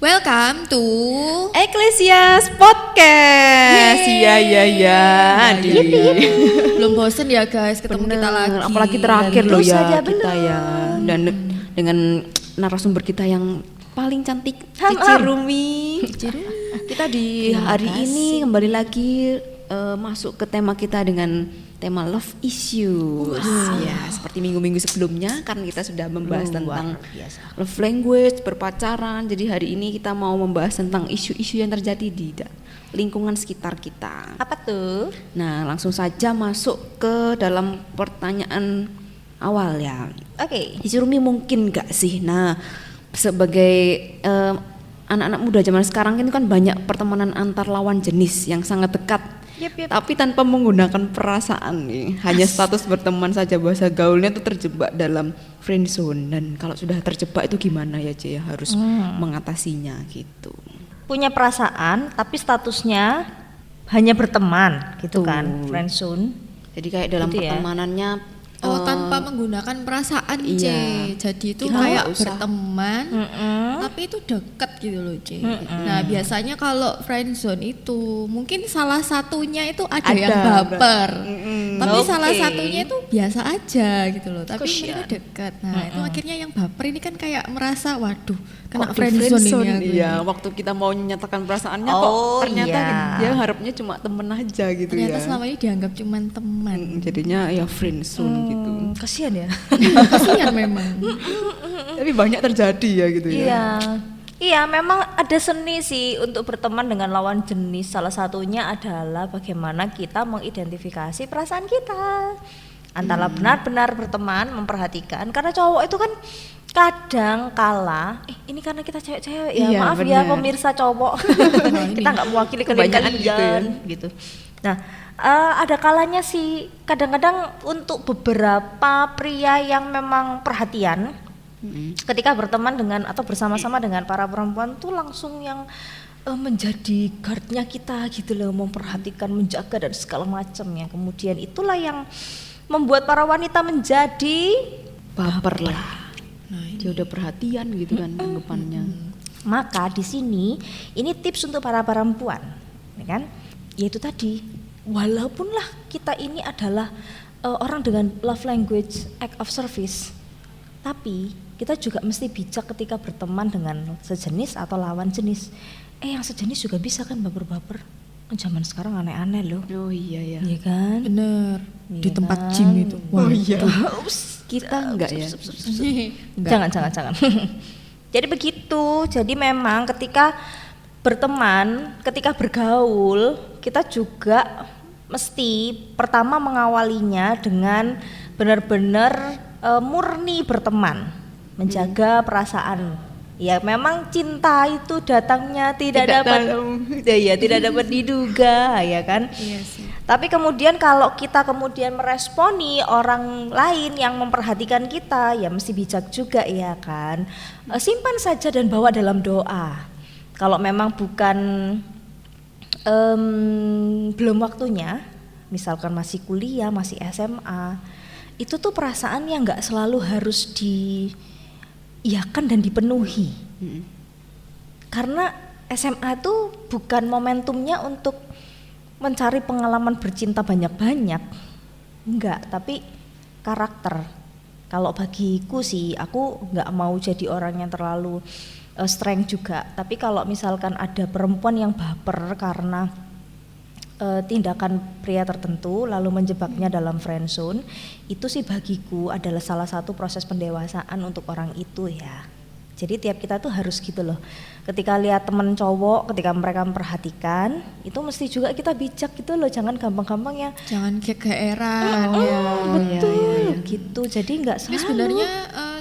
Welcome to Ecclesias Podcast. Iya. Belum bosen ya guys ketemu kita lagi. Apalagi terakhir loh ya belum. kita ya. Dan dengan narasumber kita yang paling cantik, Cici Rumi. Kita di hari ini kembali lagi masuk ke tema kita dengan tema love issues. Ya, seperti minggu-minggu sebelumnya kan kita sudah membahas tentang love language, berpacaran. Jadi hari ini kita mau membahas tentang isu-isu yang terjadi di lingkungan sekitar kita. Apa tuh? Nah, langsung saja masuk ke dalam pertanyaan awal ya. Oke. Cici Rumi mungkin gak sih? Nah, sebagai anak-anak muda zaman sekarang ini kan banyak pertemanan antar lawan jenis yang sangat dekat. Yep. Tapi tanpa menggunakan perasaan nih, hanya status berteman saja, bahasa gaulnya tuh terjebak dalam friendzone. Dan kalau sudah terjebak itu gimana ya Ci, harus mengatasinya gitu. Punya perasaan tapi statusnya hanya berteman gitu kan, friendzone. Jadi kayak dalam Gitu ya? pertemanannya tanpa menggunakan perasaan C. iya. Jadi itu Kita kayak nggak usah. berteman tapi itu deket gitu loh C. Nah biasanya kalau friendzone itu mungkin salah satunya itu ada yang baper. Tapi salah satunya itu biasa aja gitu loh. Tapi mereka deket. Nah itu akhirnya yang baper ini kan kayak merasa waduh kena kok di friendzone ini aku. Iya, waktu kita mau menyatakan perasaannya Oh, kok ternyata iya. dia harapnya cuma temen aja gitu Ternyata ya. selama ini dianggap cuman teman. Jadinya ya friendzone gitu. Kasihan ya. Kasihan memang. Tapi banyak terjadi ya gitu ya. Iya, memang ada seni sih untuk berteman dengan lawan jenis. Salah satunya adalah bagaimana kita mengidentifikasi perasaan kita. Antara benar-benar berteman, memperhatikan. Karena cowok itu kan kadang kala, ini karena kita cewek-cewek ya, Iya, maaf ya benar. pemirsa cowok. Kita nggak mewakili Kebanyakan kalian gitu. Nah, ada kalanya sih kadang-kadang untuk beberapa pria yang memang perhatian ketika berteman dengan atau bersama-sama dengan para perempuan tuh langsung yang menjadi guardnya kita gitu loh, memperhatikan, menjaga dan segala macam ya. Kemudian itulah yang membuat para wanita menjadi Baper lah. Dia udah perhatian gitu kan anggapannya. Maka di sini ini tips untuk para perempuan, ya kan? Yaitu tadi, walaupun lah kita ini adalah orang dengan love language act of service, tapi kita juga mesti bijak ketika berteman dengan sejenis atau lawan jenis. Yang sejenis juga bisa kan baper-baper. Zaman sekarang aneh-aneh loh. Oh iya ya. Iya kan? Bener. Di Iya tempat kan? gym itu. Oh iya. Ups, Kita enggak ya. Enggak. Jangan. Jadi begitu. Jadi memang ketika berteman, ketika bergaul, kita juga mesti pertama mengawalinya dengan benar-benar murni berteman, menjaga perasaan. Ya memang cinta itu datangnya tidak dapat diduga ya kan. Iya sih. Tapi kemudian kalau kita kemudian meresponi orang lain yang memperhatikan kita, ya mesti bijak juga ya kan. Simpan saja dan bawa dalam doa. Kalau memang bukan belum waktunya, misalkan masih kuliah, masih SMA, itu tuh perasaan yang nggak selalu harus diiyakan dan dipenuhi. Karena SMA itu bukan momentumnya untuk mencari pengalaman bercinta banyak-banyak, enggak, tapi karakter. Kalau bagiku sih, aku nggak mau jadi orang yang terlalu strength juga. Tapi kalau misalkan ada perempuan yang baper karena tindakan pria tertentu lalu menjebaknya dalam friendzone, itu sih bagiku adalah salah satu proses pendewasaan untuk orang itu ya. Jadi tiap kita tuh harus gitu loh. Ketika lihat temen cowok, ketika mereka memperhatikan, itu mesti juga kita bijak gitu loh. Jangan gampang-gampang ya. Jangan kegeeran. Betul gitu. Jadi nggak Tapi selalu. sebenarnya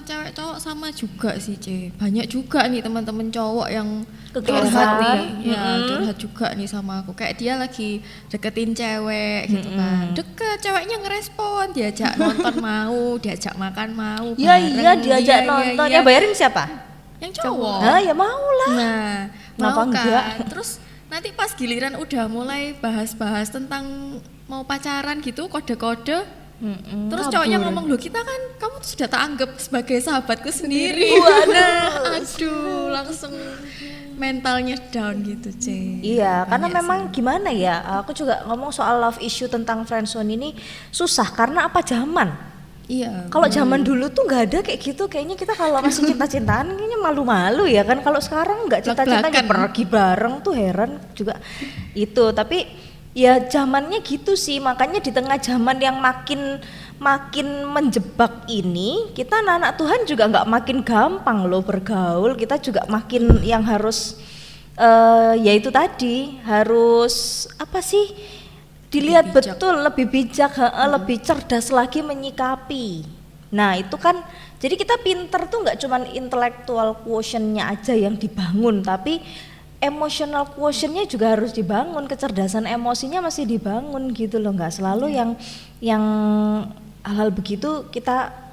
cewek cowok sama juga sih C. Banyak juga nih teman-teman cowok yang curhat Kegeeran. nih. Ya curhat juga nih sama aku. Kayak dia lagi deketin cewek gitu kan. Deket, ceweknya ngerespon, diajak nonton mau, diajak makan mau. Iya bareng. diajak Iya, nonton. iya. Ya bayarin siapa? Yang cowok. Ya mau lah. Nah, Kenapa mau enggak? kan. Terus nanti pas giliran udah mulai bahas-bahas tentang mau pacaran gitu, kode-kode. Terus cowoknya ngomong, loh kita kan kamu tuh sudah tak anggap sebagai sahabatku sendiri. Waduh. Aduh, langsung mentalnya down gitu, C. Iya, karena Banyak memang gimana ya, aku juga ngomong soal love issue tentang friendzone ini susah karena apa zaman. Iya. Kalau zaman dulu tuh nggak ada kayak gitu, kayaknya kita kalau masih cinta-cintaan kayaknya malu-malu ya kan. Kalau sekarang nggak cinta-cinta ya pergi bareng tuh heran juga itu. Tapi ya zamannya gitu sih, makanya di tengah zaman yang makin menjebak ini, kita anak-anak Tuhan juga nggak makin gampang loh bergaul. Kita juga makin yang harus ya itu tadi harus apa sih? Dilihat betul, lebih bijak, lebih cerdas lagi menyikapi. Nah itu kan, jadi kita pinter tuh nggak cuman intellectual quotient-nya aja yang dibangun, tapi emotional quotient-nya juga harus dibangun, kecerdasan emosinya masih dibangun gitu loh. Nggak selalu yang hal-hal begitu kita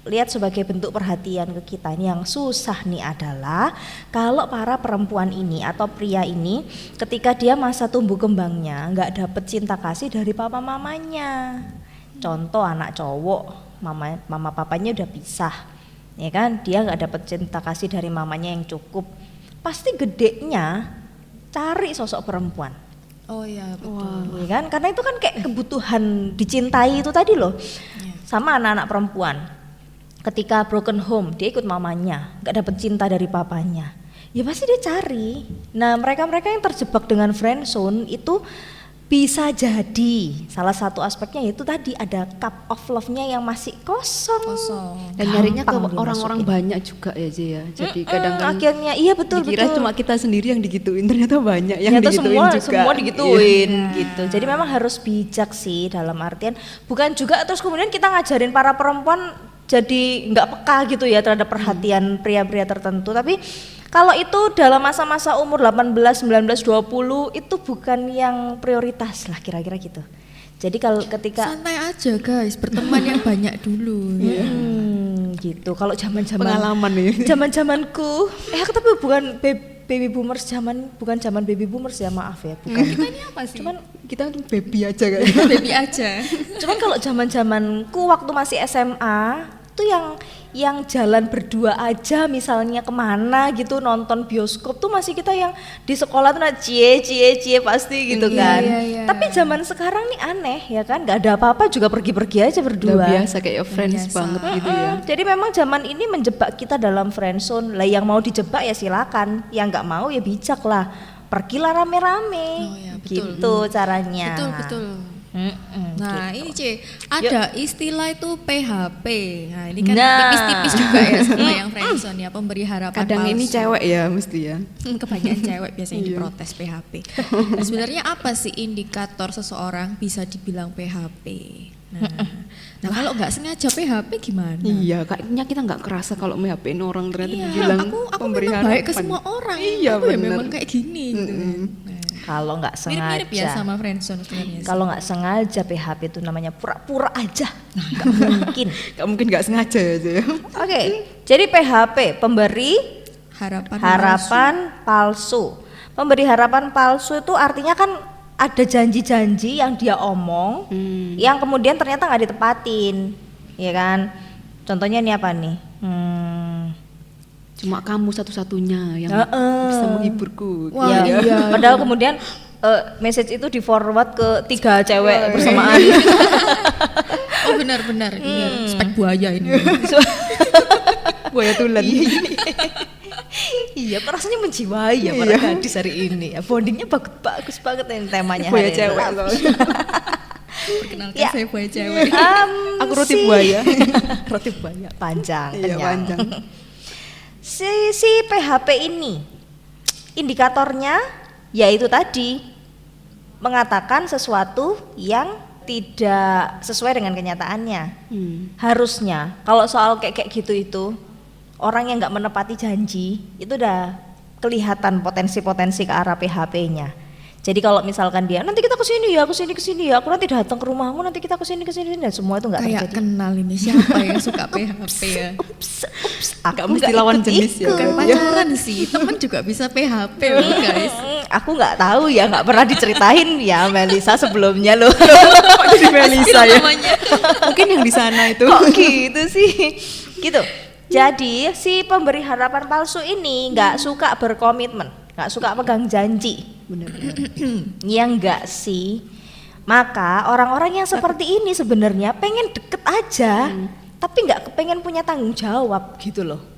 lihat sebagai bentuk perhatian ke kita. Yang susah nih adalah kalau para perempuan ini atau pria ini ketika dia masa tumbuh kembangnya nggak dapet cinta kasih dari papa mamanya. Contoh anak cowok, mama papanya udah pisah, ya kan, dia nggak dapet cinta kasih dari mamanya yang cukup, pasti gedenya cari sosok perempuan. Oh iya betul. Ya kan, karena itu kan kayak kebutuhan dicintai itu tadi loh. Sama anak-anak perempuan. Ketika broken home, dia ikut mamanya, gak dapet cinta dari papanya, ya pasti dia cari. Nah mereka-mereka yang terjebak dengan friendzone itu bisa jadi salah satu aspeknya yaitu tadi ada cup of love-nya yang masih kosong. Dan nyarinya ke Gampang orang-orang dimasukin. banyak juga ya Ji ya. Jadi kadang kan akhirnya iya betul. dikira cuma kita sendiri yang digituin, ternyata banyak yang ternyata digituin juga. semua digituin gitu. Jadi memang harus bijak sih, dalam artian bukan juga terus kemudian kita ngajarin para perempuan jadi nggak peka gitu ya terhadap perhatian pria-pria tertentu. Tapi kalau itu dalam masa-masa umur 18, 19, 20 itu bukan yang prioritas lah kira-kira gitu. Jadi kalau ketika santai aja guys, berteman yang banyak dulu ya. Gitu. Kalau zaman-zaman Pengalaman nih. Zaman-zamanku, tapi bukan baby boomers bukan zaman baby boomers ya, maaf ya, bukan. Kita ini apa sih? Cuman Kita baby aja kayaknya. baby aja. Cuman kalau zaman-zamanku waktu masih SMA tuh yang jalan berdua aja misalnya kemana gitu nonton bioskop tuh masih kita yang di sekolah tuh cie pasti gitu kan. Iya. Tapi zaman sekarang nih aneh ya kan, nggak ada apa-apa juga pergi-pergi aja Udah berdua. biasa kayak friends Biasa. banget gitu ya. Jadi memang zaman ini menjebak kita dalam friendzone. Lah yang mau dijebak ya silakan, yang nggak mau ya bijak lah. Pergilah rame-rame. Oh ya, betul. Gitu caranya. Betul. Nah gitu. ini C, ada istilah itu PHP. Nah ini kan Nah. tipis-tipis juga ya sama yang friendzone ya, pemberi harapan Kadang palsu. ini cewek ya mesti ya. Kebanyakan cewek biasanya Iya. diprotes PHP. Nah, sebenarnya apa sih indikator seseorang bisa dibilang PHP? Nah kalau nggak sengaja PHP gimana? Iya, kayaknya kita nggak kerasa kalau PHP-in orang ternyata Iya, dibilang aku pemberi memang baik ke harapan. semua orang. Iya, aku ya bener. memang kayak gini. Gitu. Nah, Kalau nggak sengaja. mirip-mirip ya sama friendzone sebenarnya. sih. Kalau nggak sengaja PHP itu namanya pura-pura aja, nggak mungkin. Gak mungkin nggak sengaja aja ya. Oke, jadi PHP pemberi harapan palsu. Pemberi harapan palsu itu artinya kan ada janji-janji yang dia omong, yang kemudian ternyata nggak ditepatin, ya kan? Contohnya ini apa nih? Cuma kamu satu-satunya yang bisa menghiburku. Wah, Ya, iya. padahal kemudian message itu di forward ke 3 cewek bersamaan. Oh benar-benar, ini spek buaya ini. Buaya tulen. Iya, rasanya menjiwai ya para gadis hari ini. Ya, bondingnya bagus banget ini temanya Buaya hari cewek ini. loh. Perkenalkan Ya. saya buaya cewek. Aku roti buaya. Roti buaya panjang, Iya, kenyang. panjang. Si PHP ini indikatornya yaitu tadi mengatakan sesuatu yang tidak sesuai dengan kenyataannya. Harusnya kalau soal kayak gitu itu orang yang nggak menepati janji itu udah kelihatan potensi-potensi ke arah PHP-nya. Jadi kalau misalkan dia nanti kita kesini ya, aku nanti datang ke rumahmu, nanti kita kesini dan semua itu nggak Kayak terjadi. kenal ini siapa yang suka PHP ya? Ups, Nggak mesti lawan jenis ya, Bukan kan? pacaran sih, teman juga bisa PHP loh guys. Aku nggak tahu ya, nggak pernah diceritain ya Melisa sebelumnya loh. Kok jadi Melisa ya? Namanya. Mungkin yang di sana itu. Kok gitu sih? Gitu. Jadi si pemberi harapan palsu ini nggak suka berkomitmen. nggak suka pegang janji. Benar-benar. Ya enggak sih. Maka orang-orang yang seperti ini sebenarnya pengen deket aja, tapi nggak kepengen punya tanggung jawab gitu loh.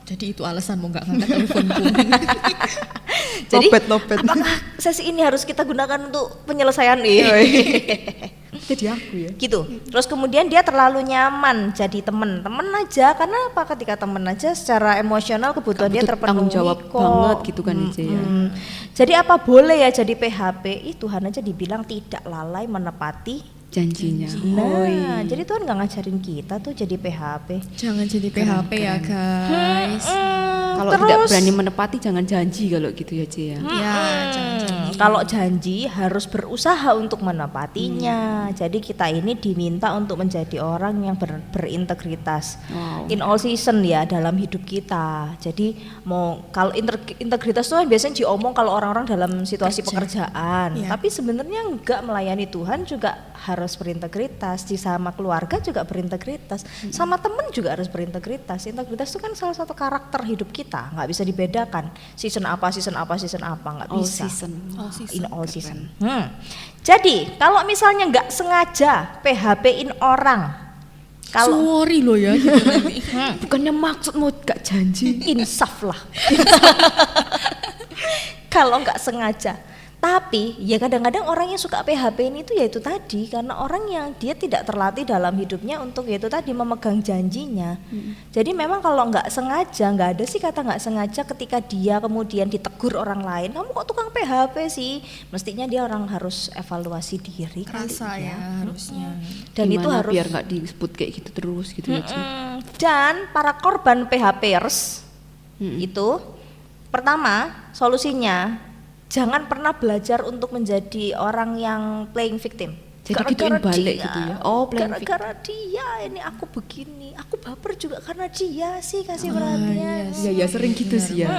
Jadi itu alasan mau nggak ngangkat teleponku. Jadi Lopet. apakah sesi ini harus kita gunakan untuk penyelesaian Jadi aku ya. gitu. Terus kemudian dia terlalu nyaman jadi temen aja, karena apa? Ketika temen aja secara emosional kebutuhan dia terpenuhi Tanggung jawab kok. banget gitu kan Ice ya. Jadi apa boleh ya jadi PHP? Tuhan aja dibilang tidak lalai menepati Janjinya. Nah, jadi Tuhan nggak ngajarin kita tuh jadi PHP. Jangan jadi PHP ya guys. Kalau tidak berani menepati jangan janji kalau gitu ya Ce ya. Ya, jangan janji. Kalau janji harus berusaha untuk menepatinya. Jadi kita ini diminta untuk menjadi orang yang berintegritas. Wow. In all season ya dalam hidup kita. Jadi mau kalau integritas itu kan biasanya diomong kalau orang-orang dalam situasi pekerjaan. Ya. Tapi sebenarnya enggak, melayani Tuhan juga harus berintegritas, di sama keluarga juga berintegritas, sama temen juga harus berintegritas. Integritas itu kan salah satu karakter hidup kita, nggak bisa dibedakan season apa nggak bisa. In all season. Jadi kalau misalnya nggak sengaja PHP-in orang, kalau Sorry loh ya. Bukannya maksud mau gak janji. insaf lah. Kalau nggak sengaja. Tapi ya kadang-kadang orang yang suka PHP ini tuh ya itu tadi, karena orang yang dia tidak terlatih dalam hidupnya untuk ya itu tadi memegang janjinya. Jadi memang kalau nggak sengaja, nggak ada sih kata nggak sengaja ketika dia kemudian ditegur orang lain, kamu kok tukang PHP sih? Mestinya dia orang harus evaluasi diri. Kerasa kali ya harusnya. Dan Gimana itu harus biar nggak disebut kayak gitu terus gitu ya Ce. Dan para korban PHPers itu pertama solusinya jangan pernah belajar untuk menjadi orang yang playing victim. Jadi gituin balik gitu ya. Oh, playing gara-gara dia ini aku begini, aku baper juga karena dia sih kasih perhatian. Ya sering gitu sih ya.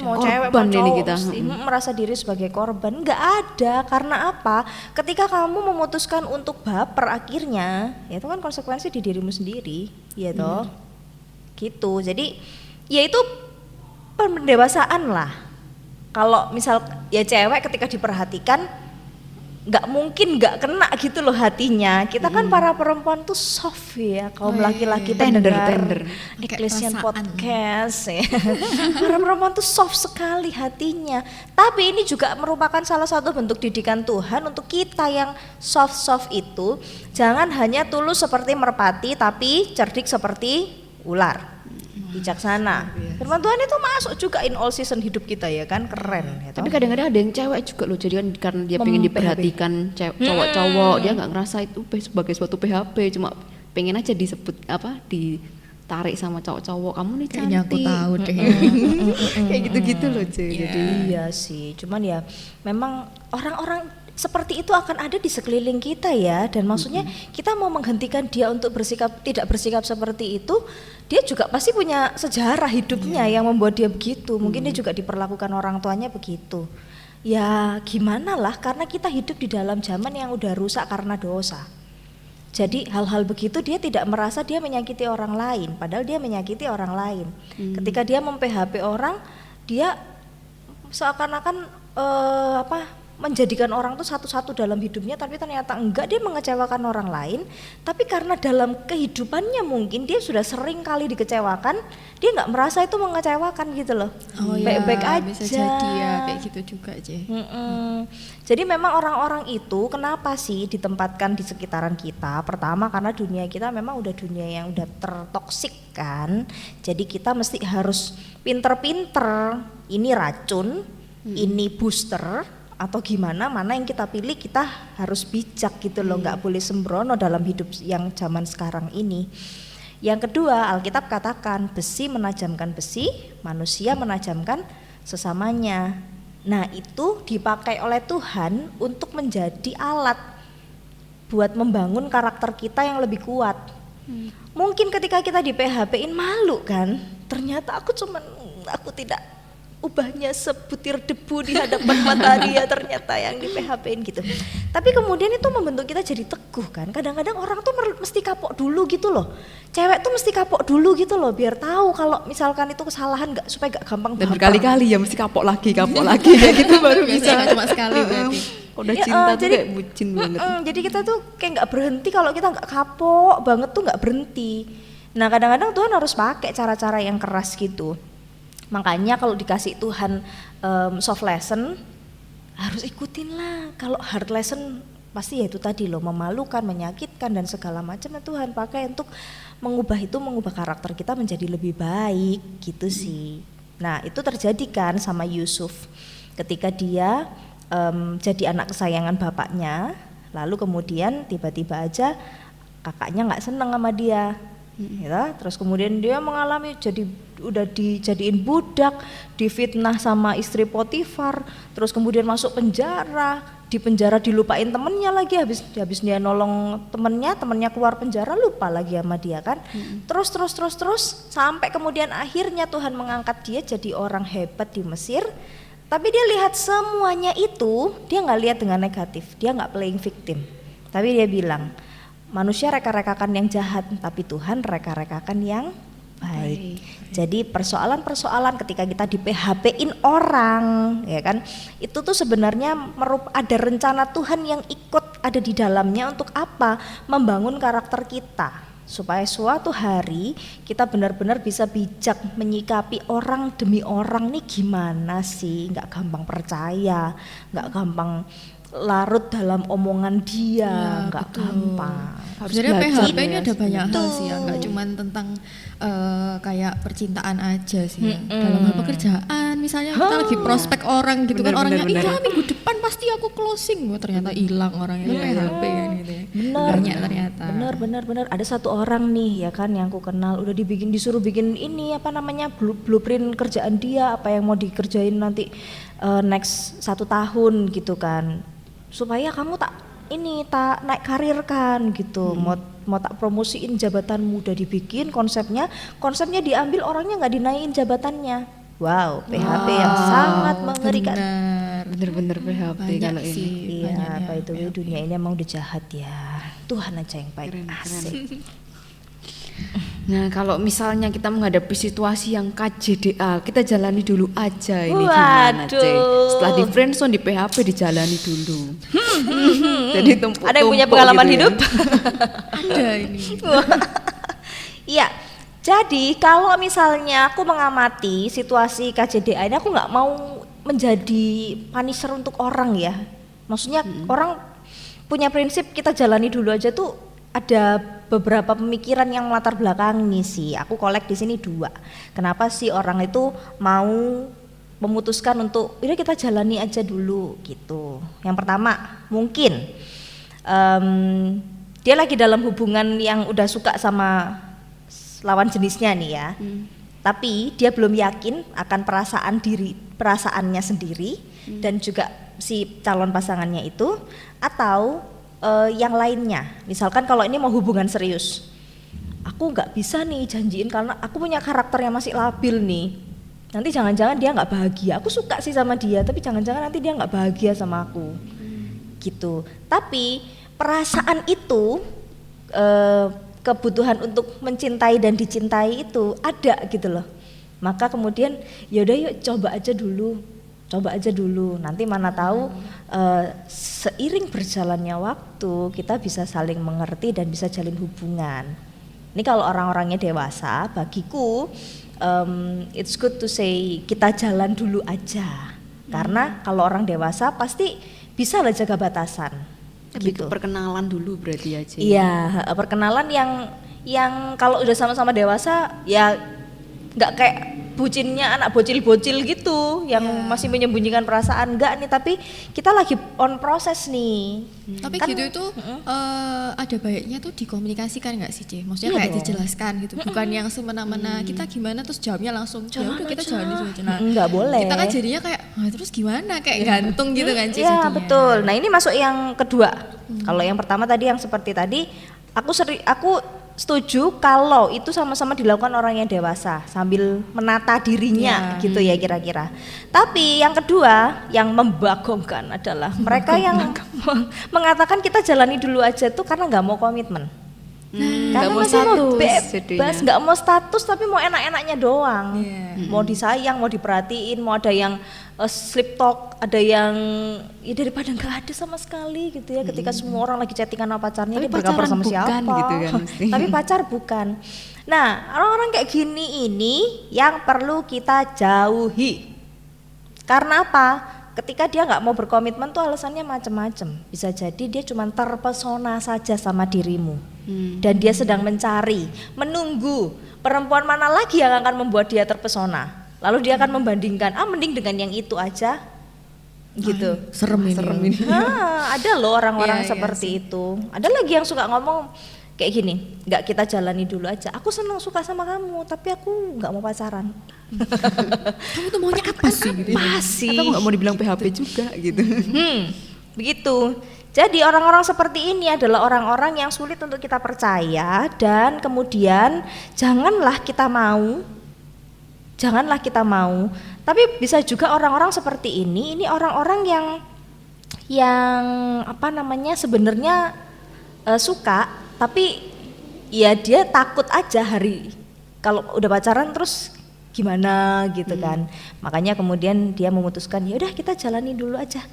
Mau cewek mau Korban ini cowok kita. mesti merasa diri sebagai korban. Nggak ada, karena apa? Ketika kamu memutuskan untuk baper akhirnya, ya itu kan konsekuensi di dirimu sendiri, ya toh. Gitu. Jadi ya itu pendewasaan lah. Kalau misal ya cewek ketika diperhatikan nggak mungkin nggak kena gitu loh hatinya. Kita kan para perempuan tuh soft ya, kaum laki-laki Tender. Ecclesian Kayak Podcast ya. Para perempuan tuh soft sekali hatinya. Tapi ini juga merupakan salah satu bentuk didikan Tuhan untuk kita yang soft itu. Jangan hanya tulus seperti merpati, tapi cerdik seperti ular. Bijaksana. Firman Tuhan itu masuk juga in all season hidup kita ya kan, keren. Tapi kadang-kadang ada yang cewek juga loh, jadi kan karena dia pengen diperhatikan cowok-cowok, dia nggak ngerasa itu sebagai suatu PHP, cuma pengen aja disebut apa, ditarik sama cowok-cowok, kamu nih cantik. Kayaknya aku tahu deh. Kayak gitu-gitu loh Ce. Jadi Iya sih, cuman ya memang orang-orang seperti itu akan ada di sekeliling kita ya, dan maksudnya kita mau menghentikan dia untuk tidak bersikap seperti itu, dia juga pasti punya sejarah hidupnya yang membuat dia begitu. Mungkin dia juga diperlakukan orang tuanya begitu. Ya gimana lah, karena kita hidup di dalam zaman yang udah rusak karena dosa. Jadi hal-hal begitu dia tidak merasa dia menyakiti orang lain, padahal dia menyakiti orang lain. Ketika dia mem-PHP orang, dia seakan-akan menjadikan orang tuh satu-satu dalam hidupnya, tapi ternyata enggak, dia mengecewakan orang lain. Tapi karena dalam kehidupannya mungkin dia sudah sering kali dikecewakan, dia nggak merasa itu mengecewakan gitu loh. Baik-baik aja. Bisa jadi ya kayak gitu juga aja. Jadi memang orang-orang itu kenapa sih ditempatkan di sekitaran kita? Pertama karena dunia kita memang udah dunia yang udah tertoksik kan. Jadi kita mesti harus pinter-pinter, ini racun, ini booster, atau gimana, mana yang kita pilih, kita harus bijak gitu loh, nggak boleh sembrono dalam hidup yang zaman sekarang ini. Yang kedua, Alkitab katakan besi menajamkan besi, manusia menajamkan sesamanya. Nah itu dipakai oleh Tuhan untuk menjadi alat buat membangun karakter kita yang lebih kuat. Mungkin ketika kita di PHP-in malu kan, ternyata aku tidak ubahnya sebutir debu di hadapan mata dia ternyata yang di PHP-in gitu. Tapi kemudian itu membentuk kita jadi teguh kan. Kadang-kadang orang tuh mesti kapok dulu gitu loh. Cewek tuh mesti kapok dulu gitu loh biar tahu kalau misalkan itu kesalahan supaya gak gampang dan berkali-kali ya mesti kapok lagi kayak gitu baru bisa. Cuma sekali berarti. Udah cinta tuh kayak bucin banget. Jadi kita tuh kayak nggak berhenti kalau kita nggak kapok banget tuh nggak berhenti. Nah kadang-kadang Tuhan harus pakai cara-cara yang keras gitu. Makanya kalau dikasih Tuhan soft lesson harus ikutin lah. Kalau hard lesson pasti ya itu tadi loh, memalukan, menyakitkan dan segala macam Tuhan pakai untuk mengubah karakter kita menjadi lebih baik gitu sih. Nah itu terjadi kan sama Yusuf ketika dia jadi anak kesayangan bapaknya, lalu kemudian tiba-tiba aja kakaknya nggak senang sama dia. Ya, terus kemudian dia mengalami udah dijadiin budak, difitnah sama istri Potifar, terus kemudian masuk penjara, di penjara dilupain temennya lagi, habis dia nolong temennya keluar penjara lupa lagi sama dia kan. Terus sampai kemudian akhirnya Tuhan mengangkat dia jadi orang hebat di Mesir. Tapi dia lihat semuanya itu, dia nggak lihat dengan negatif, dia nggak playing victim, tapi dia bilang manusia reka-rekakan yang jahat, tapi Tuhan reka-rekakan yang baik. Jadi persoalan-persoalan ketika kita di PHP-in orang, ya kan, itu tuh sebenarnya ada rencana Tuhan yang ikut ada di dalamnya untuk apa? Membangun karakter kita, supaya suatu hari kita benar-benar bisa bijak menyikapi orang demi orang nih gimana sih, nggak gampang percaya, nggak gampang larut dalam omongan dia, nggak gampang. Sebenarnya PHP ini ada banyak hal sih ya, nggak cuma tentang kayak percintaan aja sih ya. Dalam hal pekerjaan misalnya kita lagi prospek orang gitu kan, orangnya iya minggu depan pasti aku closing, ternyata hilang orangnya PHP kan gitu ya. Banyak ternyata. Benar. Ada satu orang nih ya kan yang aku kenal udah disuruh bikin ini apa namanya blueprint kerjaan dia, apa yang mau dikerjain nanti next 1 tahun gitu kan, supaya kamu tak naik karir kan gitu, mau tak promosiin jabatanmu, udah dibikin konsepnya diambil orangnya nggak dinaikin jabatannya. Wow, PHP yang sangat mengerikan. Bener-bener PHP kalau ini. Iya, apa itu dunia ini emang udah jahat ya. Tuhan aja yang baik. Asik. Nah kalau misalnya kita menghadapi situasi yang KJDA, kita jalani dulu aja ini gimana Cek? Setelah di friendzone, di PHP dijalani dulu. Jadi ada yang punya pengalaman gitu hidup? Ada ini. Iya. Jadi kalau misalnya aku mengamati situasi KJDA ini, aku nggak mau menjadi punisher untuk orang ya. Maksudnya orang punya prinsip kita jalani dulu aja tuh ada beberapa pemikiran yang melatar belakangi sih. Aku kolek di sini 2. Kenapa sih orang itu mau memutuskan untuk udah kita jalani aja dulu gitu. Yang pertama mungkin dia lagi dalam hubungan yang udah suka sama lawan jenisnya nih ya, tapi dia belum yakin akan perasaannya sendiri dan juga si calon pasangannya itu, atau yang lainnya. Misalkan kalau ini mau hubungan serius, aku nggak bisa nih janjiin karena aku punya karakter yang masih labil nih, nanti jangan-jangan dia nggak bahagia. Aku suka sih sama dia, tapi jangan-jangan nanti dia nggak bahagia sama aku gitu. Tapi perasaan itu kebutuhan untuk mencintai dan dicintai itu ada gitu loh. Maka kemudian yaudah yuk coba aja dulu, nanti mana tahu seiring berjalannya waktu kita bisa saling mengerti dan bisa jalin hubungan. Ini kalau orang-orangnya dewasa, bagiku it's good to say kita jalan dulu aja. Karena kalau orang dewasa pasti bisa lah jaga batasan. Lebih gitu. ke perkenalan dulu berarti aja. Iya, perkenalan yang kalau udah sama-sama dewasa ya nggak kayak bucinnya anak bocil-bocil gitu yang masih menyembunyikan perasaan, enggak nih, tapi kita lagi on proses nih. Tapi kan, gitu itu ada baiknya tuh dikomunikasikan nggak sih, Maksudnya kayak dijelaskan gitu, bukan yang semena-mena kita gimana terus jawabnya langsung ya udah kita jalan dulu aja. Nah, nggak boleh. Kita kan jadinya kayak terus gimana kayak gantung gitu kan Ci. Iya betul. Nah ini masuk yang kedua. Kalau yang pertama tadi yang seperti tadi, aku setuju kalau itu sama-sama dilakukan orang yang dewasa sambil menata dirinya gitu ya kira-kira. Tapi yang kedua yang membagongkan adalah mereka yang mengatakan kita jalani dulu aja tuh karena nggak mau komitmen. Karena mau masih mau status bebas, nggak mau status tapi mau enak-enaknya doang. Mau disayang, mau diperhatiin, mau ada yang sleep talk, ada yang ya daripada nggak ada sama sekali gitu ya. Ketika semua orang lagi chattingan sama pacarnya, Tapi dia berkabar pacaran sama bukan siapa? gitu kan mesti. Tapi pacar bukan. Nah, orang-orang kayak gini ini yang perlu kita jauhi. Karena apa? Ketika dia nggak mau berkomitmen tuh alasannya macam-macam. Bisa jadi dia cuma terpesona saja sama dirimu. Dan dia sedang mencari, menunggu perempuan mana lagi yang akan membuat dia terpesona. Lalu dia akan membandingkan, mending dengan yang itu aja. Gitu. Serem ini. Ada loh orang-orang Iya, seperti itu. Ada lagi yang suka ngomong kayak gini, nggak kita jalani dulu aja. Aku senang suka sama kamu, tapi aku nggak mau pacaran. Kamu tuh maunya apa sih? Gitu. Masih. Atau nggak mau dibilang PHP juga gitu. Begitu. Jadi orang-orang seperti ini adalah orang-orang yang sulit untuk kita percaya dan kemudian janganlah kita mau. Tapi bisa juga orang-orang seperti ini orang-orang yang apa namanya sebenarnya suka, tapi ya dia takut aja kalau udah pacaran terus gimana gitu kan. Makanya kemudian dia memutuskan ya udah kita jalani dulu aja.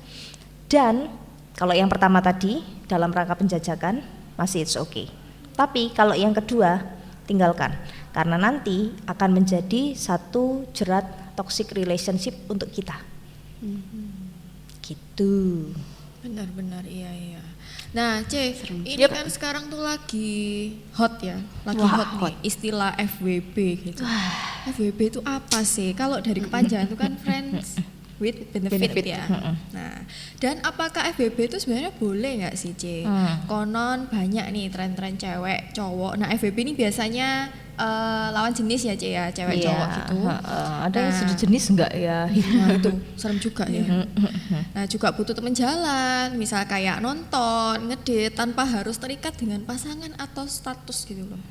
Dan kalau yang pertama tadi dalam rangka penjajakan masih it's okay. Tapi kalau yang kedua tinggalkan karena nanti akan menjadi satu jerat toxic relationship untuk kita. Gitu. Benar-benar iya. Nah, ini kan sekarang tuh lagi hot ya, hot nih istilah FWB gitu. FWB itu apa sih? Kalau dari kepanjangan itu kan friends with benefit ya. Nah, dan apakah FWB itu sebenarnya boleh nggak sih, C? Konon banyak nih tren-tren cewek, cowok. Nah, FWB ini biasanya lawan jenis ya, C ya, cewek cowok gitu. Ada yang sejenis enggak ya? Nah, itu serem juga ya. Nah, juga butuh teman jalan, misal kayak nonton, ngedate tanpa harus terikat dengan pasangan atau status gitu loh.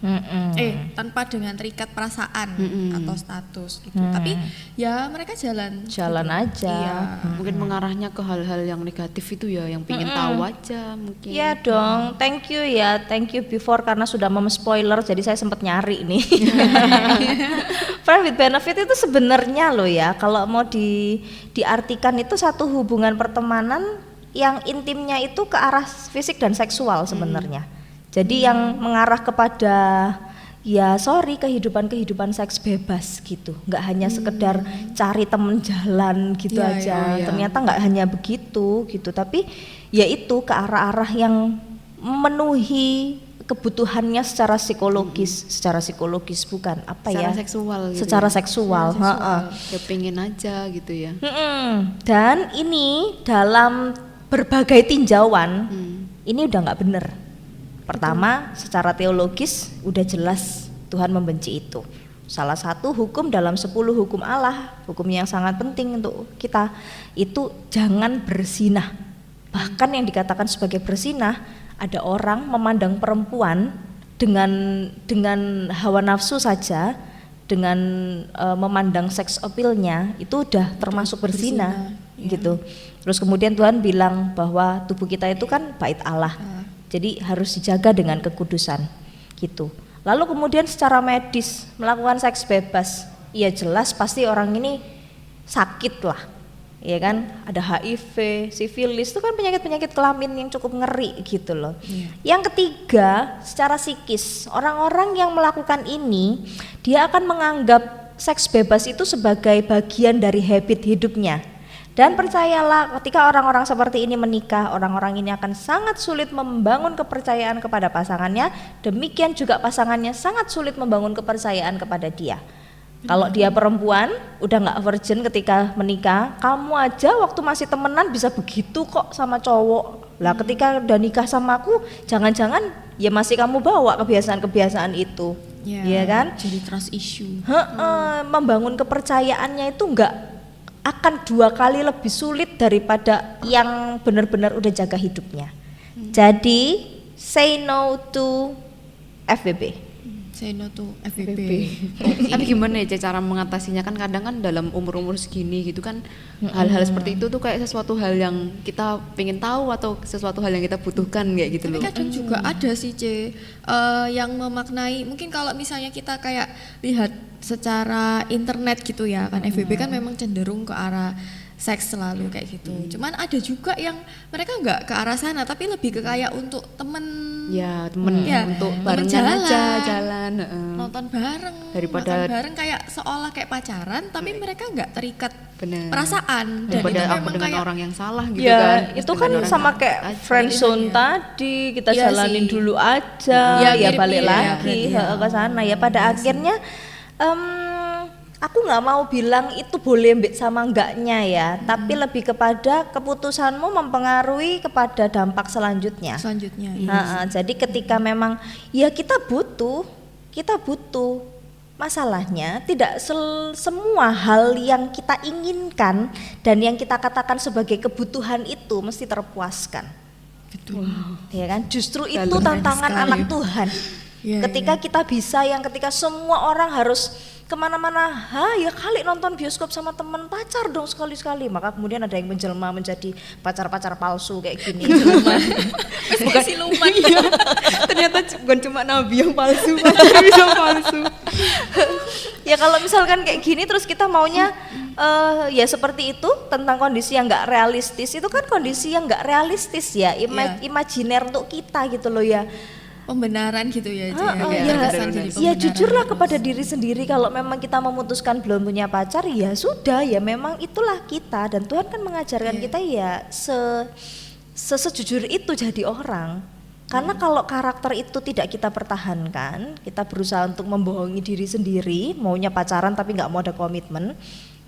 Tanpa dengan terikat perasaan atau status gitu. Tapi ya mereka jalan aja. Iya. Mungkin mengarahnya ke hal-hal yang negatif itu ya, yang pengen tahu aja mungkin. Iya dong, thank you before karena sudah spoiler jadi saya sempat nyari nih. Friend with benefit itu sebenarnya loh ya, kalau mau diartikan itu satu hubungan pertemanan yang intimnya itu ke arah fisik dan seksual sebenarnya. Jadi yang mengarah kepada ya kehidupan seks bebas gitu, nggak hanya sekedar cari temen jalan gitu aja. Ternyata nggak hanya begitu gitu, tapi ya itu ke arah-arah yang memenuhi kebutuhannya secara psikologis bukan apa secara ya seksual gitu secara ya. seksual. Ya pengen aja gitu ya. Dan ini dalam berbagai tinjauan ini udah nggak bener. Pertama, secara teologis udah jelas Tuhan membenci itu. Salah satu hukum dalam 10 hukum Allah, hukum yang sangat penting untuk kita itu jangan berzinah. Bahkan yang dikatakan sebagai berzinah, ada orang memandang perempuan dengan hawa nafsu saja, dengan memandang seks appeal-nya itu udah termasuk berzina gitu. Terus kemudian Tuhan bilang bahwa tubuh kita itu kan bait Allah. Jadi harus dijaga dengan kekudusan gitu. Lalu kemudian secara medis melakukan seks bebas, ya jelas pasti orang ini sakit lah, ya kan? Ada HIV, sifilis, itu kan penyakit-penyakit kelamin yang cukup ngeri gitu loh. Yang ketiga, secara psikis, orang-orang yang melakukan ini dia akan menganggap seks bebas itu sebagai bagian dari habit hidupnya. Dan percayalah, ketika orang-orang seperti ini menikah, orang-orang ini akan sangat sulit membangun kepercayaan kepada pasangannya. Demikian juga pasangannya sangat sulit membangun kepercayaan kepada dia. Kalau dia perempuan, udah nggak virgin ketika menikah, kamu aja waktu masih temenan bisa begitu kok sama cowok. Lah ketika udah nikah sama aku, jangan-jangan ya masih kamu bawa kebiasaan-kebiasaan itu, ya kan? Jadi trust issue. Membangun kepercayaannya itu nggak akan 2 kali lebih sulit daripada yang benar-benar udah jaga hidupnya. Jadi say no to FWB. Say no to FWB. Tapi gimana ya cara mengatasinya, kan kadang kan dalam umur-umur segini gitu kan hal-hal seperti itu tuh kayak sesuatu hal yang kita pengen tahu atau sesuatu hal yang kita butuhkan kayak gitu loh. Tapi kadang juga ada sih yang memaknai, mungkin kalau misalnya kita kayak lihat secara internet gitu ya kan, FWB kan memang cenderung ke arah seks selalu kayak gitu. Cuman ada juga yang mereka nggak ke arah sana, tapi lebih ke kayak untuk temen. Ya temen untuk bareng jalan nonton bareng, daripada makan bareng kayak seolah kayak pacaran, tapi mereka nggak terikat bener. perasaan. Dan Daripada itu aku memang dengan kayak orang yang salah gitu Ya, kan. itu kan sama kayak friendzone tadi, kita Iya jalanin sih. dulu aja, Ya, ya mirip-mirip balik ya, lagi berarti ke sana. Ya pada akhirnya aku nggak mau bilang itu boleh mbak sama enggaknya ya, tapi lebih kepada keputusanmu mempengaruhi kepada dampak selanjutnya. selanjutnya. Jadi ketika memang ya kita butuh, masalahnya tidak semua hal yang kita inginkan dan yang kita katakan sebagai kebutuhan itu mesti terpuaskan. Betul. Ya kan? Justru itu Dalam tantangan sekali. anak Tuhan. Iya, Ketika kita bisa, yang ketika semua orang harus kemana-mana, ya kali nonton bioskop sama teman, pacar dong sekali-sekali. Maka kemudian ada yang menjelma menjadi pacar-pacar palsu kayak gini. Bukan siluman. Ternyata bukan cuma nabi yang palsu, pacar bisa palsu. Ya kalau misalkan kayak gini terus kita maunya ya seperti itu, tentang kondisi yang nggak realistis, itu kan kondisi yang nggak realistis ya, imajiner untuk kita gitu loh ya. Pembenaran gitu ya, Ya jujurlah kepada diri sendiri, kalau memang kita memutuskan belum punya pacar ya sudah, ya memang itulah kita, dan Tuhan kan mengajarkan kita ya sejujur itu jadi orang. Karena kalau karakter itu tidak kita pertahankan, kita berusaha untuk membohongi diri sendiri, maunya pacaran tapi nggak mau ada komitmen,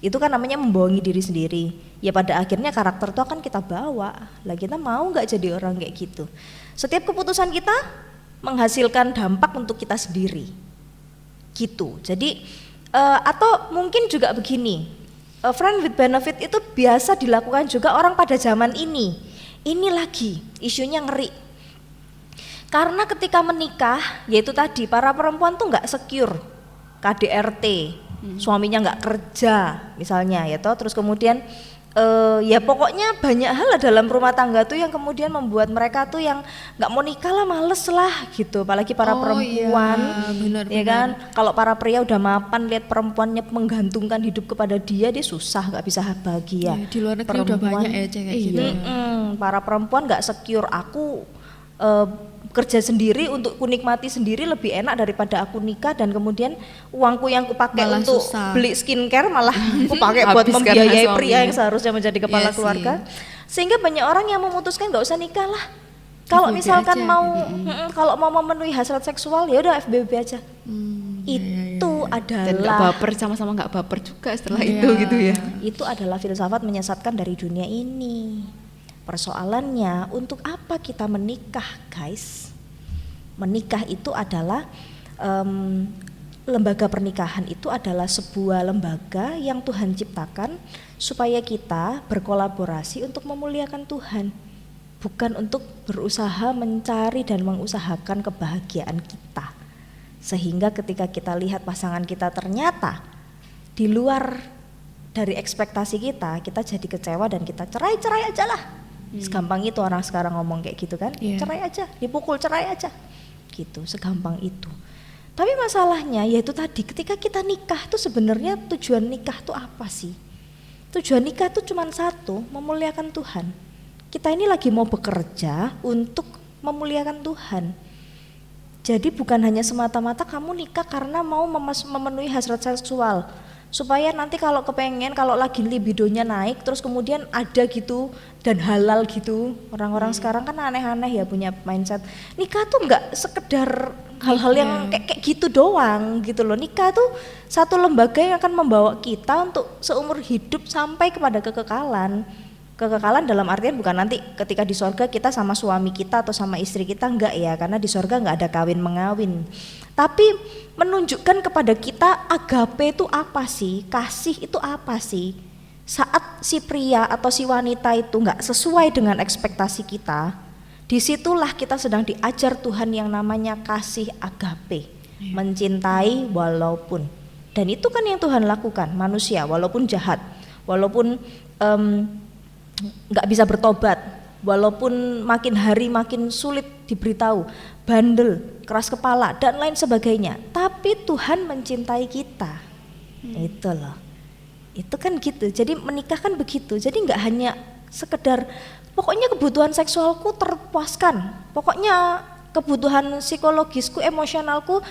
itu kan namanya membohongi diri sendiri. Ya pada akhirnya karakter itu akan kita bawa. Lah kita mau nggak jadi orang kayak gitu? Setiap keputusan kita menghasilkan dampak untuk kita sendiri, gitu. Jadi atau mungkin juga begini, friend with benefit itu biasa dilakukan juga orang pada zaman ini. Ini lagi isunya ngeri. Karena ketika menikah, yaitu tadi para perempuan tuh nggak secure, KDRT, suaminya nggak kerja, misalnya, ya toh. Terus kemudian ya pokoknya banyak hal dalam rumah tangga tuh yang kemudian membuat mereka tuh yang nggak mau nikah lah, males lah gitu. Apalagi para perempuan, ya kan. Kalau para pria udah mapan lihat perempuannya menggantungkan hidup kepada dia susah, nggak bisa bahagia. Di luar negeri udah banyak ya kayak gitu. Para perempuan nggak secure. Aku kerja sendiri untuk kunikmati sendiri lebih enak daripada aku nikah dan kemudian uangku yang kupakai untuk beli skincare malah aku pakai buat membiayai pria yang seharusnya menjadi kepala keluarga. Sehingga banyak orang yang memutuskan nggak usah nikah lah. Kalau misalkan kalau mau memenuhi hasrat seksual ya udah FBB aja. Itu adalah, dan nggak baper, sama-sama nggak baper juga setelah itu gitu ya. Itu adalah filsafat menyesatkan dari dunia ini. Persoalannya, untuk apa kita menikah, guys? Menikah itu adalah lembaga pernikahan itu adalah sebuah lembaga yang Tuhan ciptakan supaya kita berkolaborasi untuk memuliakan Tuhan, bukan untuk berusaha mencari dan mengusahakan kebahagiaan kita. Sehingga ketika kita lihat pasangan kita ternyata di luar dari ekspektasi kita jadi kecewa dan kita cerai aja lah. Segampang itu orang sekarang ngomong kayak gitu kan, cerai aja, dipukul cerai aja, gitu, segampang itu. Tapi masalahnya yaitu tadi, ketika kita nikah tuh sebenarnya tujuan nikah tuh apa sih? Tujuan nikah tuh cuma satu, memuliakan Tuhan. Kita ini lagi mau bekerja untuk memuliakan Tuhan. Jadi bukan hanya semata-mata kamu nikah karena mau memenuhi hasrat seksual, supaya nanti kalau kepengen, kalau lagi libidonya naik terus kemudian ada gitu dan halal gitu. Orang-orang sekarang kan aneh-aneh ya punya mindset nikah tuh nggak sekedar hal-hal yang kayak gitu doang gitu loh. Nikah tuh satu lembaga yang akan membawa kita untuk seumur hidup sampai kepada kekekalan. Kekekalan dalam artian bukan nanti ketika di sorga kita sama suami kita atau sama istri kita, enggak ya, karena di sorga enggak ada kawin mengawin. Tapi menunjukkan kepada kita agape itu apa sih, kasih itu apa sih. Saat si pria atau si wanita itu enggak sesuai dengan ekspektasi kita, Disitulah kita sedang diajar Tuhan yang namanya kasih agape, mencintai walaupun. Dan itu kan yang Tuhan lakukan, manusia walaupun jahat, walaupun nggak bisa bertobat, walaupun makin hari makin sulit diberitahu, bandel, keras kepala dan lain sebagainya, tapi Tuhan mencintai kita. Itu loh, itu kan gitu. Jadi menikah kan begitu. Jadi nggak hanya sekedar pokoknya kebutuhan seksualku terpuaskan, pokoknya kebutuhan psikologisku, emosionalku,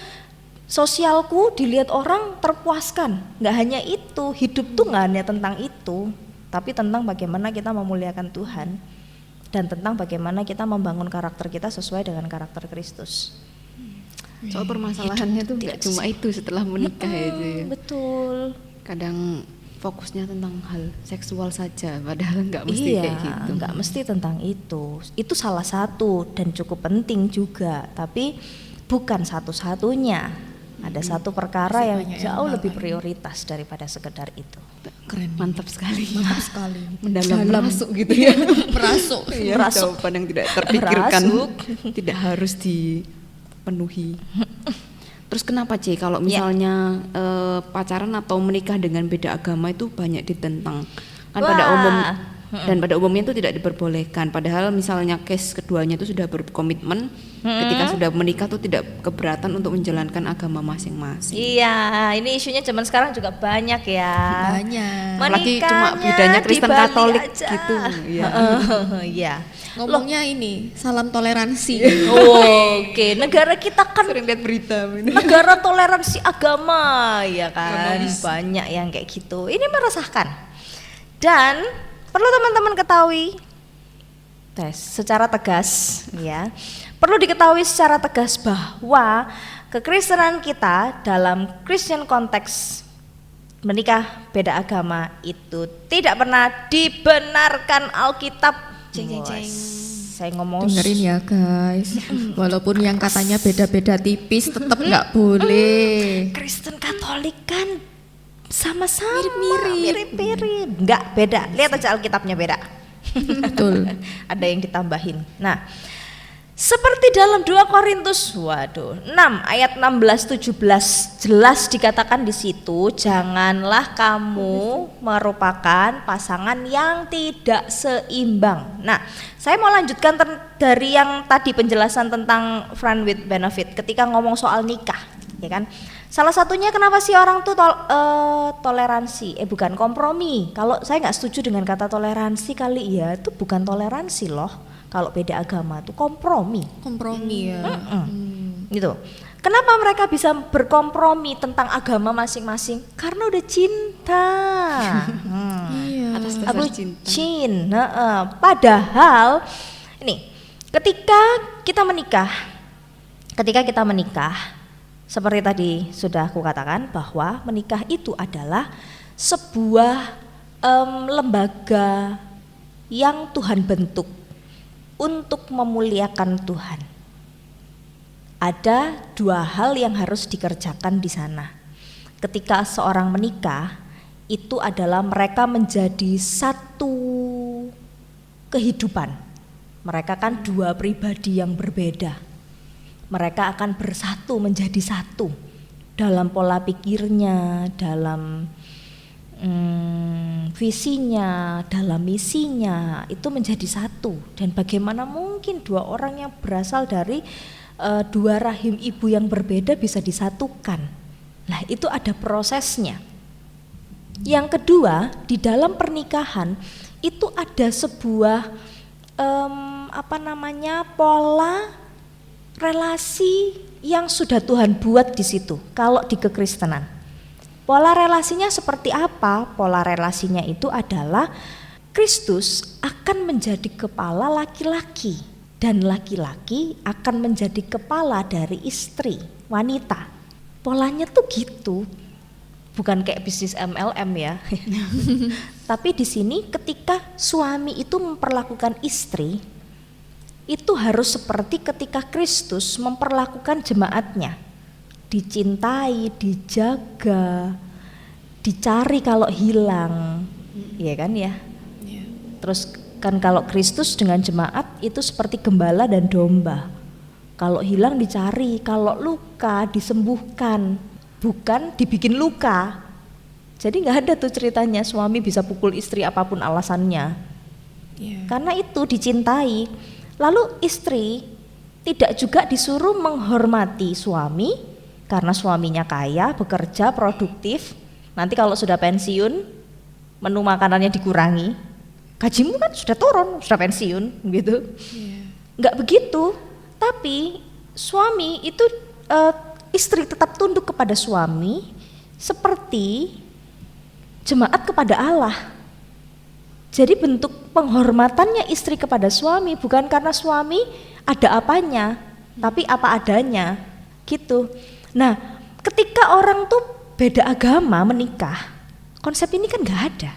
sosialku dilihat orang terpuaskan. Nggak hanya itu, hidup tuh nggak hanya tentang itu, tapi tentang bagaimana kita memuliakan Tuhan dan tentang bagaimana kita membangun karakter kita sesuai dengan karakter Kristus. Soal permasalahannya tuh nggak cuma itu setelah menikah ya itu ya. Betul. Kadang fokusnya tentang hal seksual saja, padahal nggak mesti kayak gitu. Nggak mesti tentang itu. Itu salah satu dan cukup penting juga, tapi bukan satu-satunya. Ada satu perkara yang jauh lebih prioritas daripada sekedar itu. Keren. Mantap sekali. Mantap sekali. Mendalam merasuk gitu ya. Merasuk. Iya, jawaban yang tidak terpikirkan, tidak harus dipenuhi. Terus kenapa C kalau misalnya pacaran atau menikah dengan beda agama itu banyak ditentang? Kan pada umumnya itu tidak diperbolehkan. Padahal misalnya case keduanya itu sudah berkomitmen, ketika sudah menikah tuh tidak keberatan untuk menjalankan agama masing-masing. Iya, ini isunya zaman sekarang juga banyak ya. Banyak. Apalagi cuma bedanya Kristen Katolik aja. Gitu. Iya. Iya. Ngomongnya ini salam toleransi. Oke, negara kita kan Sering lihat berita ini. negara toleransi agama, ya kan. Banyak yang kayak gitu. Ini meresahkan. Dan perlu teman-teman ketahui secara tegas ya. Perlu diketahui secara tegas bahwa kekristenan kita dalam Christian konteks menikah beda agama itu tidak pernah dibenarkan Alkitab. Saya ngomong dengerin ya guys, walaupun yang katanya beda-beda tipis tetap nggak boleh. Kristen Katolik kan sama-sama mirip-mirip, nggak beda. Lihat aja Alkitabnya beda. Betul. Ada yang ditambahin. Nah, seperti dalam 2 Korintus 6 ayat 16-17 jelas dikatakan di situ, janganlah kamu merupakan pasangan yang tidak seimbang. Nah, saya mau lanjutkan dari yang tadi penjelasan tentang friend with benefit ketika ngomong soal nikah, ya kan? Salah satunya kenapa sih orang tuh toleransi, bukan kompromi. Kalau saya nggak setuju dengan kata toleransi kali ya, itu bukan toleransi loh. Kalau beda agama itu kompromi. Kompromi ya. Gitu. Kenapa mereka bisa berkompromi tentang agama masing-masing? Karena udah cinta. Iya. Atas dasar cinta. Padahal ini ketika kita menikah, seperti tadi sudah aku katakan bahwa menikah itu adalah sebuah lembaga yang Tuhan bentuk untuk memuliakan Tuhan. Ada 2 hal yang harus dikerjakan di sana. Ketika seorang menikah, itu adalah mereka menjadi satu kehidupan. Mereka kan 2 pribadi yang berbeda. Mereka akan bersatu menjadi satu dalam pola pikirnya, dalam visinya, dalam misinya, itu menjadi satu. Dan bagaimana mungkin 2 orang yang berasal dari 2 rahim ibu yang berbeda bisa disatukan? Nah, itu ada prosesnya. Yang kedua, di dalam pernikahan itu ada sebuah pola relasi yang sudah Tuhan buat di situ. Kalau di kekristenan, pola relasinya seperti apa? Pola relasinya itu adalah Kristus akan menjadi kepala laki-laki dan laki-laki akan menjadi kepala dari istri, wanita. Polanya tuh gitu. Bukan kayak bisnis MLM ya. Tapi di sini ketika suami itu memperlakukan istri, itu harus seperti ketika Kristus memperlakukan jemaatnya. Dicintai, dijaga, dicari kalau hilang, ya kan ya. Terus Kan kalau Kristus dengan jemaat itu seperti gembala dan domba. Kalau hilang dicari, kalau luka disembuhkan, bukan dibikin luka. Jadi nggak ada tuh ceritanya suami bisa pukul istri apapun alasannya. Karena itu dicintai. Lalu istri tidak juga disuruh menghormati suami karena suaminya kaya, bekerja, produktif. Nanti kalau sudah pensiun, menu makanannya dikurangi. Gajimu kan sudah turun, sudah pensiun gitu. Nggak begitu. Tapi suami itu istri tetap tunduk kepada suami seperti jemaat kepada Allah. Jadi bentuk penghormatannya istri kepada suami bukan karena suami ada apanya, tapi apa adanya gitu. Nah, ketika orang tuh beda agama menikah, konsep ini kan nggak ada.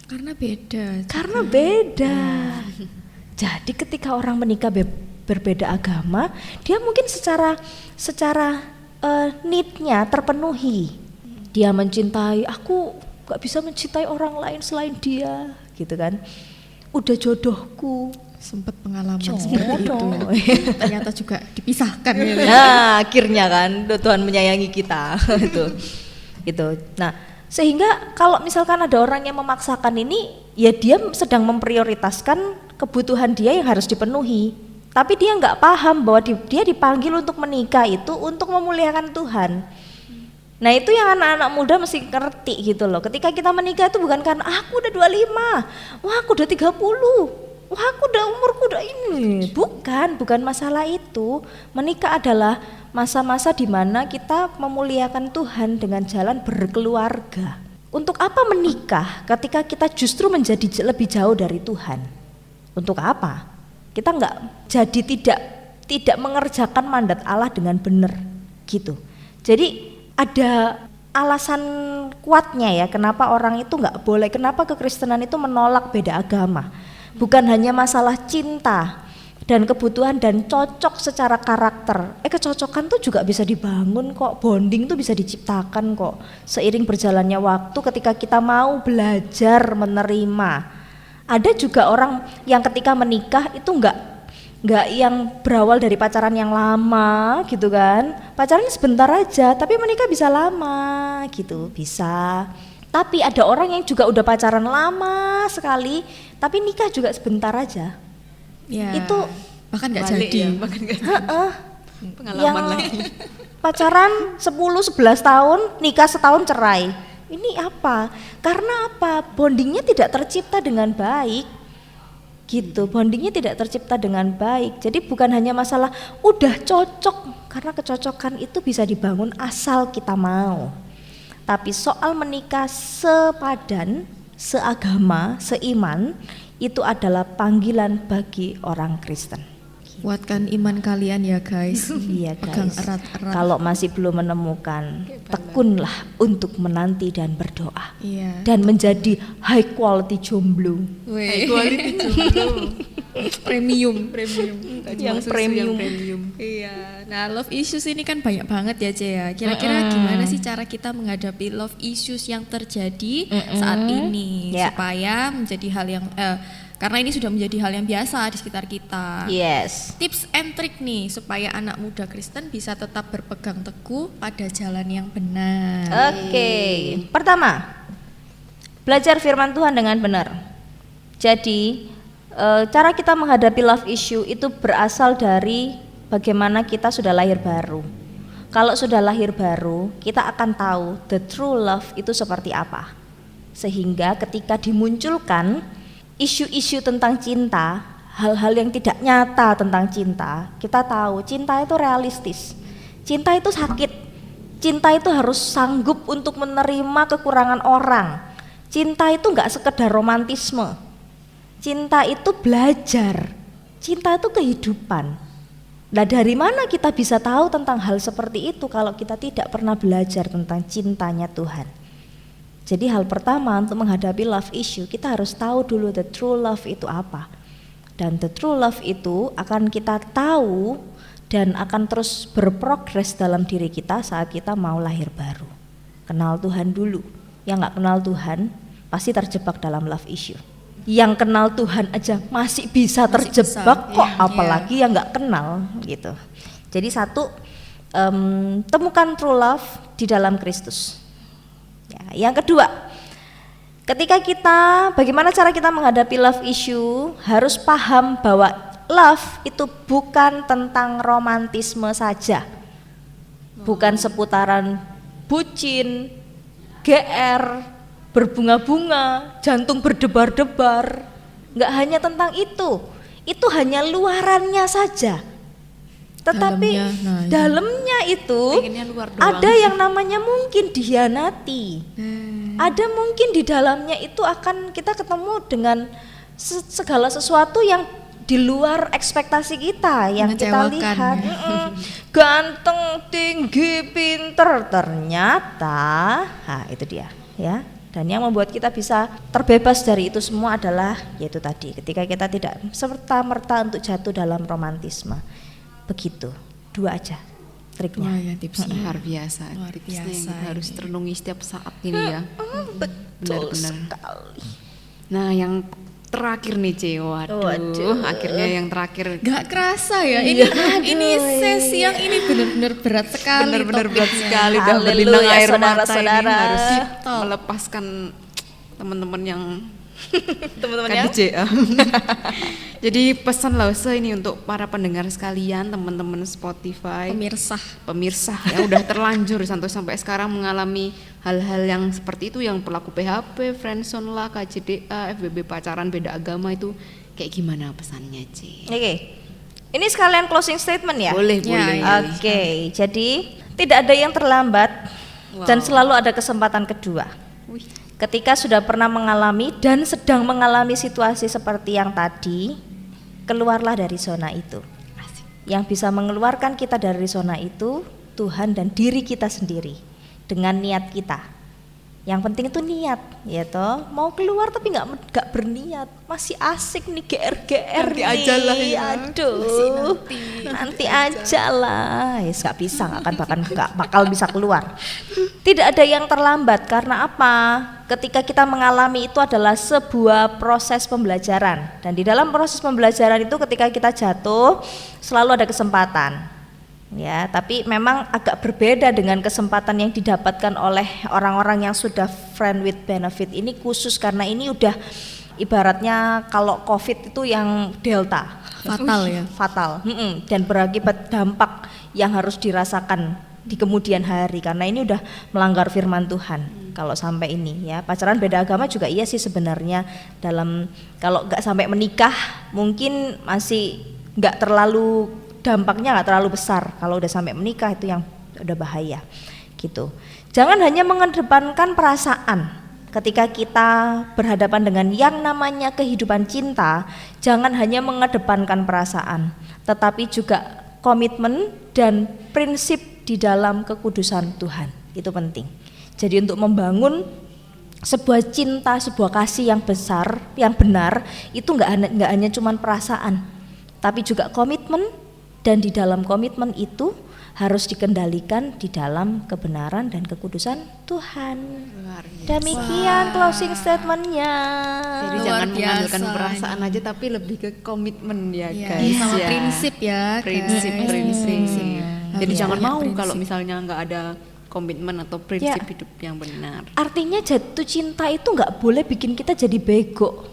Karena beda. Karena beda. Jadi ketika orang menikah berbeda agama, dia mungkin secara need-nya terpenuhi. Dia mencintai, aku gak bisa mencintai orang lain selain dia, gitu kan. Udah jodohku. Sempat pengalaman seperti itu. Ternyata juga dipisahkan gitu. Nah, akhirnya kan Tuhan menyayangi kita. Gitu. Nah, sehingga kalau misalkan ada orang yang memaksakan ini, ya dia sedang memprioritaskan kebutuhan dia yang harus dipenuhi. Tapi dia nggak paham bahwa dia dipanggil untuk menikah itu untuk memuliakan Tuhan. Nah itu yang anak-anak muda mesti ngerti gitu loh. Ketika kita menikah itu bukan karena aku udah 25, wah aku udah 30, wah aku udah umurku udah ini. Bukan masalah itu. Menikah adalah masa-masa di mana kita memuliakan Tuhan dengan jalan berkeluarga. Untuk apa menikah ketika kita justru menjadi lebih jauh dari Tuhan? Untuk apa? Kita jadi tidak mengerjakan mandat Allah dengan benar gitu. Jadi ada alasan kuatnya ya kenapa orang itu nggak boleh, kenapa kekristenan itu menolak beda agama. Bukan hanya masalah cinta dan kebutuhan dan cocok secara karakter. Kecocokan tuh juga bisa dibangun kok, bonding tuh bisa diciptakan kok. Seiring berjalannya waktu ketika kita mau belajar menerima. Ada juga orang yang ketika menikah itu nggak yang berawal dari pacaran yang lama gitu kan. Pacaran sebentar aja tapi menikah bisa lama gitu, bisa. Tapi ada orang yang juga udah pacaran lama sekali tapi nikah juga sebentar aja. Ya, itu bahkan nggak jadi. Pengalaman yang lagi. Pacaran 10-11 tahun, nikah setahun cerai. Ini apa? Karena apa? Bondingnya tidak tercipta dengan baik. Gitu, bondingnya tidak tercipta dengan baik. Jadi bukan hanya masalah udah cocok, karena kecocokan itu bisa dibangun asal kita mau. Tapi soal menikah sepadan, seagama, seiman, itu adalah panggilan bagi orang Kristen. Kuatkan iman kalian ya guys. Iya Pegang guys. erat-erat. Kalau masih belum menemukan, tekunlah untuk menanti dan berdoa. Iya. Dan menjadi high quality jomblo. High quality jomblo. Premium. Yang premium. Iya. Nah, love issues ini kan banyak banget ya, Ce ya. Kira-kira gimana sih cara kita menghadapi love issues yang terjadi saat ini supaya menjadi hal yang karena ini sudah menjadi hal yang biasa di sekitar kita. Yes. Tips and trick nih supaya anak muda Kristen bisa tetap berpegang teguh pada jalan yang benar. Oke. Pertama, belajar firman Tuhan dengan benar. Jadi cara kita menghadapi love issue itu berasal dari bagaimana kita sudah lahir baru. Kalau sudah lahir baru, kita akan tahu the true love itu seperti apa. Sehingga ketika dimunculkan isu-isu tentang cinta, hal-hal yang tidak nyata tentang cinta, kita tahu cinta itu realistis. Cinta itu sakit. Cinta itu harus sanggup untuk menerima kekurangan orang. Cinta itu enggak sekedar romantisme. Cinta itu belajar. Cinta itu kehidupan. Nah, dari mana kita bisa tahu tentang hal seperti itu kalau kita tidak pernah belajar tentang cintanya Tuhan? Jadi hal pertama untuk menghadapi love issue, kita harus tahu dulu the true love itu apa. Dan the true love itu akan kita tahu dan akan terus berprogres dalam diri kita saat kita mau lahir baru. Kenal Tuhan dulu. Yang gak kenal Tuhan pasti terjebak dalam love issue. yang kenal Tuhan aja masih bisa terjebak kok, apalagi yang nggak kenal gitu. Jadi satu, temukan true love di dalam Kristus. Ya, yang kedua, ketika kita, bagaimana cara kita menghadapi love issue, harus paham bahwa love itu bukan tentang romantisme saja, bukan seputaran bucin, GR, berbunga-bunga, jantung berdebar-debar. Nggak hanya tentang itu hanya luarannya saja. Tetapi dalamnya itu ada yang namanya mungkin dihianati. Ada mungkin di dalamnya itu akan kita ketemu dengan segala sesuatu yang di luar ekspektasi kita, yang kita lihat. Ganteng, tinggi, pinter, ternyata, nah itu dia ya. Dan yang membuat kita bisa terbebas dari itu semua adalah yaitu tadi, ketika kita tidak serta-merta untuk jatuh dalam romantisme. Begitu, 2 aja triknya. Wah, ya, tipsnya Luar biasa, tipsnya yang kita harus renungi setiap saat ini ya. Betul Benar-benar sekali. Nah, yang terakhir nih, Ce. Waduh, akhirnya yang terakhir. Gak kerasa ya, ini sesi yang ini benar-benar berat sekali. Benar-benar berat sekali, udah Haleluya, berlinang air mata saudara-saudara. ini harus melepaskan teman-teman yang Teman-teman kan yang di CA. Jadi pesan Lause ini untuk para pendengar sekalian, teman-teman Spotify, pemirsa ya udah terlanjur sampai sekarang mengalami hal-hal yang seperti itu, yang pelaku PHP, friendzone lah, KJDA, FBB pacaran beda agama, itu kayak gimana pesannya, C? Oke. Ini sekalian closing statement ya? Boleh. Oke, jadi tidak ada yang terlambat dan selalu ada kesempatan kedua. Ketika sudah pernah mengalami dan sedang mengalami situasi seperti yang tadi, keluarlah dari zona itu. Yang bisa mengeluarkan kita dari zona itu Tuhan dan diri kita sendiri dengan niat kita. Yang penting itu niat, ya toh. Mau keluar tapi nggak berniat, masih asik nih GR Nanti nih. aja lah ya. Aduh, nanti aja lah. Ya nggak bisa, nggak bakal bisa keluar. Tidak ada yang terlambat, karena apa? Ketika kita mengalami itu adalah sebuah proses pembelajaran, dan di dalam proses pembelajaran itu ketika kita jatuh selalu ada kesempatan. Ya, tapi memang agak berbeda dengan kesempatan yang didapatkan oleh orang-orang yang sudah friend with benefit. Ini khusus karena ini udah ibaratnya kalau COVID itu yang delta, fatal ya. Fatal. Dan berakibat dampak yang harus dirasakan di kemudian hari, karena ini udah melanggar firman Tuhan. Kalau sampai ini ya, pacaran beda agama juga iya sih sebenarnya, dalam kalau nggak sampai menikah mungkin masih nggak terlalu, dampaknya nggak terlalu besar. Kalau udah sampai menikah itu yang udah bahaya gitu. Jangan hanya mengedepankan perasaan ketika kita berhadapan dengan yang namanya kehidupan cinta. Jangan hanya mengedepankan perasaan, tetapi juga komitmen dan prinsip di dalam kekudusan Tuhan. Itu penting. Jadi untuk membangun sebuah cinta, sebuah kasih yang besar, yang benar, itu nggak hanya cuman perasaan, tapi juga komitmen. Dan di dalam komitmen itu harus dikendalikan di dalam kebenaran dan kekudusan Tuhan. Demikian closing statementnya. Jadi jangan mengandalkan perasaan aja, tapi lebih ke komitmen ya, ya, guys. sama ya. prinsip ya. Prinsip. Jadi Ya, jangan mau prinsip. kalau misalnya nggak ada komitmen atau prinsip hidup yang benar. Artinya jatuh cinta itu nggak boleh bikin kita jadi bego.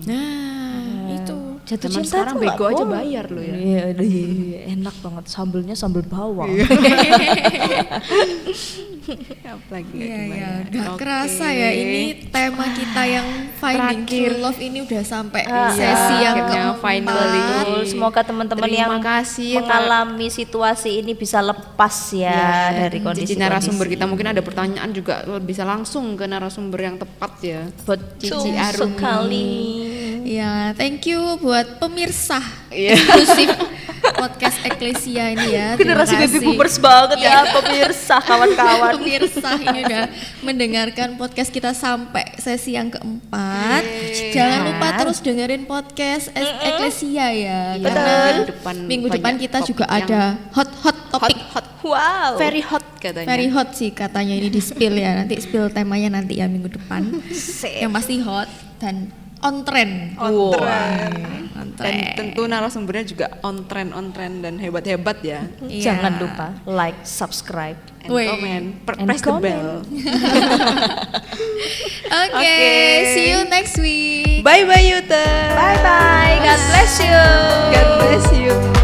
Nah, itu. Jatuh Zaman cinta sekarang tuh nggak bego aja boleh. bayar loh ya. Iya, enak banget, sambelnya sambel bawang. Apalagi Iya, gak kerasa ya, ini tema kita yang finding true love ini udah sampai sesi yang akhirnya finally. keempat. Semoga teman-teman yang Terima kasih mengalami situasi ini bisa lepas ya dari kondisi narasumber kita. Mungkin ada pertanyaan juga bisa langsung ke narasumber yang tepat ya. Betul Cici Arumi. sekali. Ya, thank you buat pemirsa eksklusif podcast Eklesia ini ya. Terima Generasi baby kasih. boomers banget ya pemirsa, kawan-kawan. Pemirsa ini udah mendengarkan podcast kita sampai sesi yang keempat. Jangan lupa terus dengerin podcast Eklesia ya. Karena minggu depan kita juga ada hot topik. Wow. Very hot katanya. Very hot sih katanya, ini di spill ya. Nanti spill temanya nanti ya minggu depan. Yang pasti hot dan on trend. On trend. On Dan trend. tentu narasumbernya juga on trend dan hebat-hebat ya. Iya. Jangan lupa like, subscribe. And Wih. comment, And press the comment. bell. Oke, see you next week. Bye bye Yute. Bye bye. God bless you. God bless you.